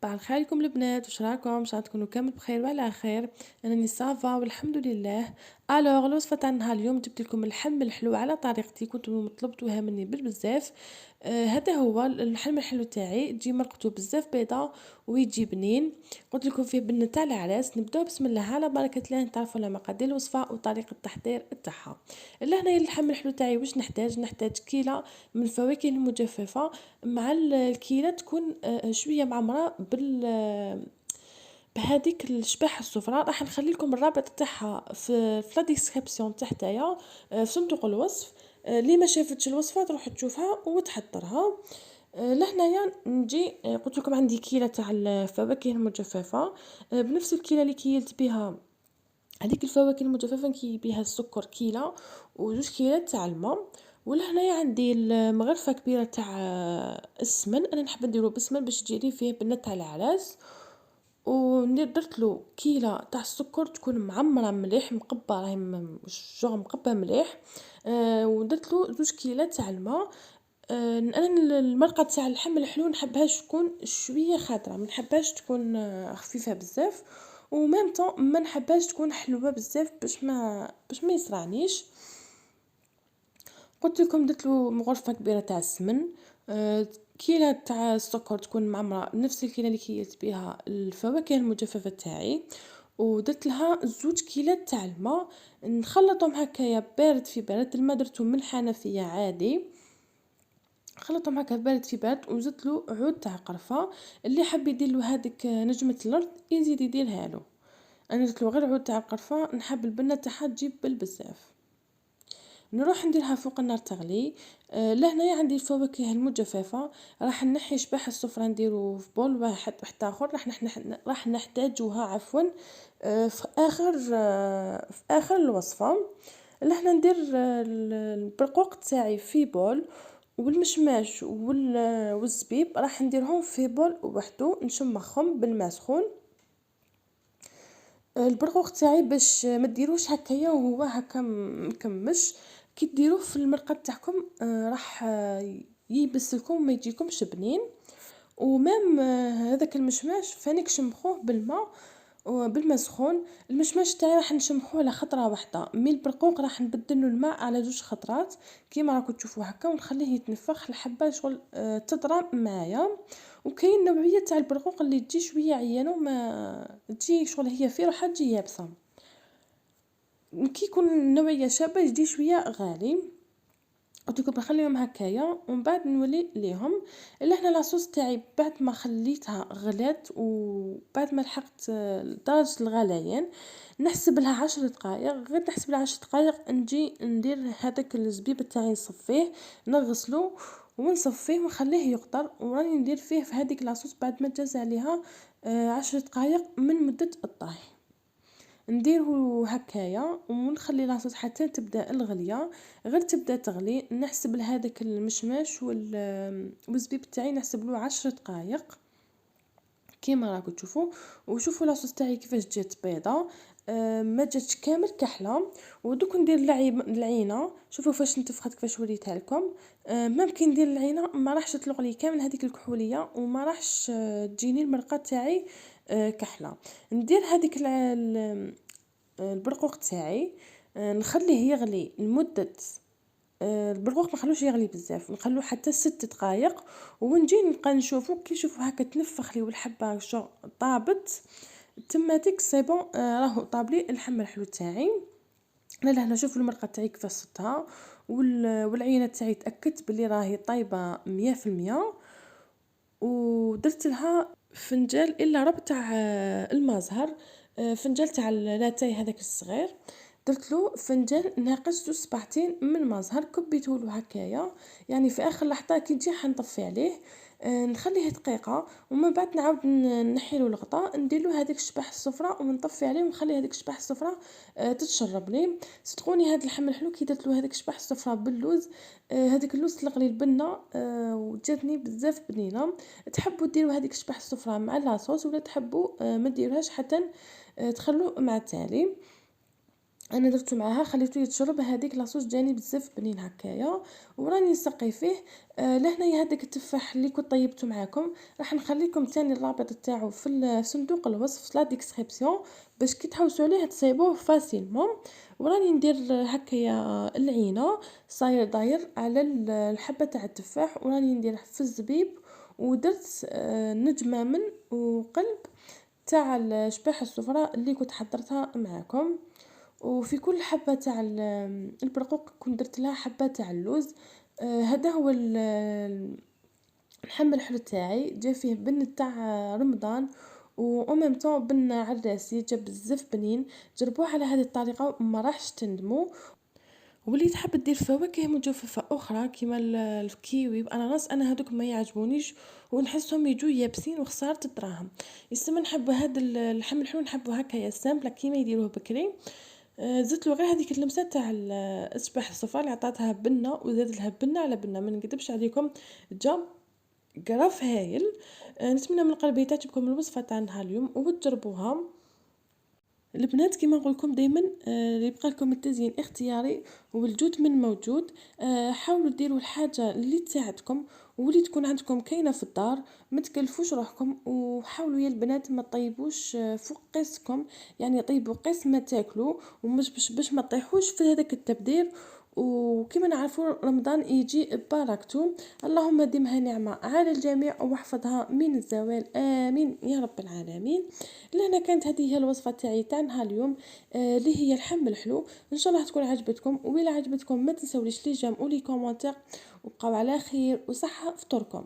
صباح الخير لكم البنات، واش راكم؟ ان شاء الله تكونوا كامل بخير وعلى خير. انا راني صافا والحمد لله. الوصفه تاع نهار اليوم جبت لكم اللحم الحلو على طريقتي، كنتوا طلبتوها مني بزاف. هذا هو اللحم الحلو تاعي، تجي مرقته بزاف بيضه ويجي بنين. قلت لكم فيه بنه تاع العراس. نبداو بسم الله على بركه الله، نتعرفوا على مقادير الوصفه وطريقه التحضير تاعها. لهنايا اللحم الحلو تاعي واش نحتاج كيله من الفواكه المجففه، مع الكيله تكون شويه معمره بهذيك الشباح الصفراء. راح نخلي لكم الرابط تاعها في لا ديسكريبسيون تحتايا، في صندوق الوصف. اللي ما شافتش الوصفه تروح تشوفها وتحضرها. لهنايا نجي، قلت لكم عندي كيله تاع الفواكه المجففه. بنفس الكيله اللي كيلت بها هذيك الفواكه المجففه نكي بها السكر كيله، وجوج كيلات تاع الماء. ولهنايا عندي المغرفه كبيره تاع السمن، انا نحب نديرو بالسمن باش تجيني فيه بنه تاع العراس. وندير درت له كيله تاع السكر تكون معمره مليح مقبه، راهي شغل مقبه مليح. ودرت له زوج كيلات تاع الماء. انا المرقه تاع اللحم الحلو نحبها تكون شويه خضره، ما نحبهاش تكون خفيفه بزاف، وميم طون ما نحبهاش تكون حلوه بزاف باش ما يصرعنيش. قلت لكم درت له مغرفه كبيره تاع السمن. كيله تاع السكر تكون معمره نفس الكيله اللي كيلت بها الفواكه المجففه تاعي. ودرت لها زوج كيلات تاع الماء، نخلطهم هكايا بارد في بارد. الماء درتو من الحنفيه عادي، خلطهم هكا بارد في بارد. وزدت له عود تاع قرفه، اللي حب يدير له هذيك نجمه الارض يزيد يديرها له. انا درت له غير عود تاع قرفه، نحب البنه تاعها تجيب بالبزاف. نروح نديرها فوق النار تغلي. لهنايا عندي الفواكه المجففه، راح نحي شباح السفره نديرو في بول واحد اخر. راح نحتاجوها عفوا في اخر الوصفه. لهنا ندير البرقوق تاعي في بول، والمشماش والزبيب راح نديرهم في بول وحده، نشمخهم بالماء سخون. البرقوق تاعي باش ما ديروش هكايا وهو هكا مكمش، كي ديروه في المرقه تاعكم راح يبس لكم ما يجيكمش بنين. ومام هذاك المشماش فانيك شمخوه بالماء سخون. المشماش تاعي راح نشمخوه على خطره واحده، مي البرقوق راح نبدلو الماء على جوج خطرات كيما راكم تشوفوا هكا، ونخليه يتنفخ الحبه شغل تطرى معايا. وكاين نوعيه تاع البرقوق اللي تجي شويه عيانه وما تجي شغل هي في روحها تجي يابسه، كي يكون النوعيه شابه يجي شويه غالي. قلت لكم نخليهم هكايا ومن بعد نولي ليهم. اللي هنا لاصوص تاعي بعد ما خليتها غلات وبعد ما لحقت درجه الغليان، نحسب لها 10 دقائق. غير نحسب لها 10 دقائق نجي ندير هذاك الزبيب تاعي نصفيه، نغسله ونصفيه ونخليه يقطر. وراني ندير فيه في هذيك لاصوص بعد ما تجاز عليها 10 دقائق من مده الطهي. نديره هكايا ونخلي لاصوص حتى تبدا الغليه. غير تبدا تغلي نحسب لهذاك المشماش والزبيب تاعي نحسب له 10 دقائق كيما راكم تشوفوا. وشوفوا لاصوص تاعي كيفاش جات بيضه، ما جاتش كامل كحله. ودوك ندير العينه، شوفوا فاش نتفخت كيفاش وريتها لكم. ممكن ندير العينه ما راحش تطلق لي كامل هذيك الكحوليه، وما راحش تجيني المرقه تاعي كحله. ندير هذيك البرقوق تاعي، نخليه يغلي لمده البرقوق ما نخلوش يغلي بزاف، نخلوه حتى 6 دقائق. ونجي نبقى نشوفو كي نشوفو هكا تنفخ لي والحبه شو طابت تماتيك سي بون. راهو طابلي اللحم الحلو تاعي. انا لهنا شوفوا المرقه تاعي كيفاش صدتها، والعينه تاعي تاكدت بلي راهي طايبه 100%. ودرت لها فنجال الا ربع تاع الماء زهر، فنجال تاع لاتاي هذاك الصغير. درت له فنجان ناقص 2 صباعتين من ماء زهر، كبيته له هكايا. يعني في اخر لحظه كي نجي حنطفي عليه، نخليه دقيقه ومن بعد نعاود نحي له الغطاء، ندير له هذيك الشباح الصفراء ونطفي عليه ونخلي هذيك الشباح الصفراء تتشرب لي. صدقوني هذا اللحم الحلو كي درت له هذيك الشباح الصفراء باللوز، هذيك اللوز طلق لي البنه وجاتني بزاف بنينه. تحبوا ديروا هذيك الشباح الصفراء مع لاصوص، ولا تحبوا ما ديروهاش حتى تخلوه مع التالي. أنا درتو معاها خليته يتشرب، هذيك لاصوص جاني بزاف بنين هكايا، وراني نسقي فيه. لهنايا هذاك التفاح اللي كنت طيبته معاكم راح نخلي لكم تاني الرابط تاعو في صندوق الوصف في لا ديسكريبسيون، باش كي تحوسوا عليه تصايبوه فاسيلمون. وراني ندير هكايا العينه صاير داير على الحبه تاع التفاح، وراني ندير في الزبيب، ودرت نجمه من وقلب تاع الشباح الصفراء اللي كنت حضرتها معاكم. وفي كل حبة تاع البرقوق كنت درت لها حبة تاع اللوز. هذا هو الحم الحلو تاعي، جا فيه بن تاع رمضان و ميم طون بن عراسي، جا بزاف بنين. جربوه على هذه الطريقة وما راحش تندموا. واللي تحب دير فواكه مجففة اخرى كيما الكيوي باناناس، انا هذوك ما يعجبونيش ونحسهم يجوا يابسين وخسارة الدراهم. يسمى نحب هذا اللحم الحلو نحبه هكا سامبل كيما يديروه بكري. زدت له غير هذيك اللمسه تاع الاشباح الصفراء اللي عطاتها بنه، وزاد لها بنه على بنه، ما نكذبش عليكم جا قرف هايل. نتمنى من قلبي تعجبكم الوصفه تاع نهار اليوم وتجربوها. البنات كيما نقول لكم دائما، يبقى لكم التزيين اختياري والجود من موجود. حاولوا ديروا الحاجه اللي تساعدكم واللي تكون عندكم كاينه في الدار، ما تكلفوش روحكم. وحاولوا يا البنات ما طيبوش فوق قيسكم، يعني طيبوا قيس ما تاكلوا، ومش باش ما تطيحوش في هذاك التبذير. وكما نعرفوا رمضان يجي ببركته، اللهم دمها نعمه على الجميع واحفظها من الزوال، امين يا رب العالمين. لهنا كانت هذه هي الوصفه تاعي تاع نهار اليوم، اللي هي الحم الحلو. ان شاء الله تكون عجبتكم، وإلا عجبتكم ما تنسوليش لي جيم ولي كومونتير. وبقاو على خير وصحه فطوركم.